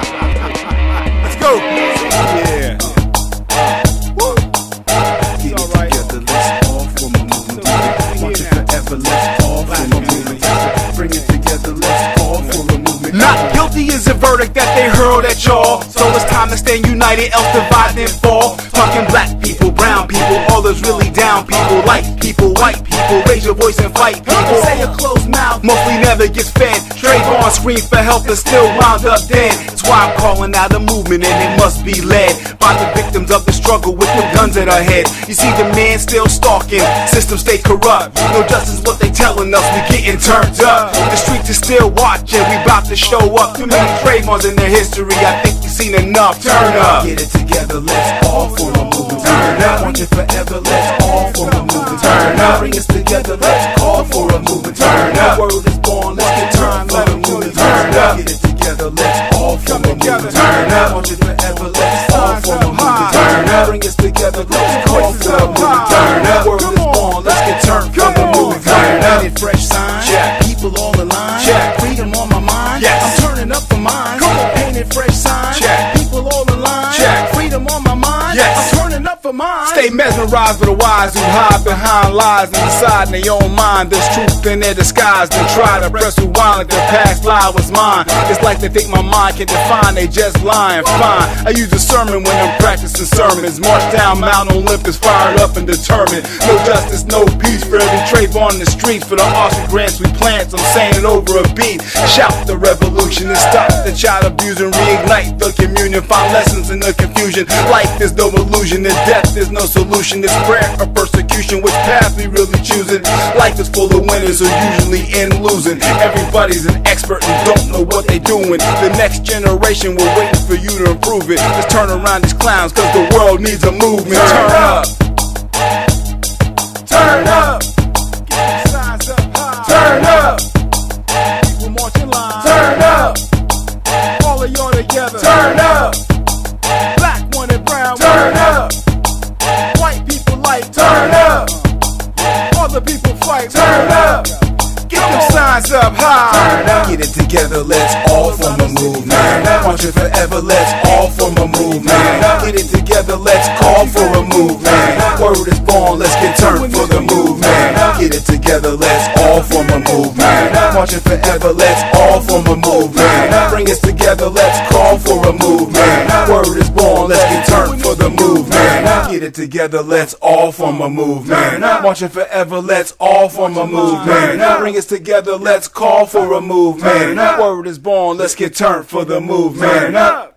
Let's go. Yeah. Woo. Get it together, let's all form a movement. Want it forever, let's all form a movement. Bring it together, let's all form a movement. Not guilty is a verdict that they hurled at y'all. So it's time to stand united, else divide and fall. Talking black people, brown people, all those really down people, like people, white people, raise your voice and fight people. Say a closed mouth mostly never gets fed. Trayvon scream for help and still wound up dead. That's why I'm calling out a movement and it must be led by the victims of the struggle with the guns at our head. You see the man still stalking, system stay corrupt. No justice what they telling us, we getting turned up. The streets is still watching, we about to show up. Too many Trayvons in their history, I think you've seen enough. Turn up. Get it together, let's all form a movement. Turn up. Want it forever, let's all form a movement. Turn up. Bring us together, let's call for a movement. Turn up. The word is born, let's get turned for the movement. Turn up. Get it together, let's all form a movement. Turn up. Want it forever, let's all form a movement. Turn up. Bring us together, let's call for a movement. Turn up. The word is born, let's get turned for the movement. Turn up. Painted fresh signs, people all aligned, freedom on my mind, Yes. I'm turning up for mine. Painted fresh signs, people all aligned, freedom on my mind, Yes. I'm turning up for mine. Stay mesmerized by the wise who hide behind lies and decide in their own mind there's truth in their disguise. Then try to press rewind like the past lie was mine. It's like they think my mind can define, they just lying. Fine, I use a sermon when I'm practicing sermons. March down Mount Olympus, fired up and determined. No justice, no peace for every Trayvon in the streets. For the Oscar grants we plant, I'm saying it over a beat. Shout the revolution and stop the child abuse and reignite the communion. Find lessons in the confusion. Life is no illusion, and death is no solution. It's prayer or persecution, which path we really choosing. Life is full of winners who usually end losing. Everybody's an expert and don't know what they doing. The next generation, we're waiting for you to improve it. Let's turn around these clowns, cause the world needs a movement. Turn up. Turn up. Turn up. People marching line, Turn up. all of y'all together, Turn up. black one and brown Turn one, up. white people like, Turn up. other people fight, Turn up. Get them signs up high. Turn up. Get it together, let's all form a movement. Want it forever, let's all form a movement. Get it together, let's call for a movement. Word is born, let's get turned for the movement. Get it together, let's all form a movement. Want it forever, let's all form a movement. Bring us together, let's call for a movement. Word is born, let's get turned for the movement. Get it together, let's all form a movement. Want it forever, let's all form a movement. Bring us together, let's call for a movement. Word is born, let's get turned for the movement.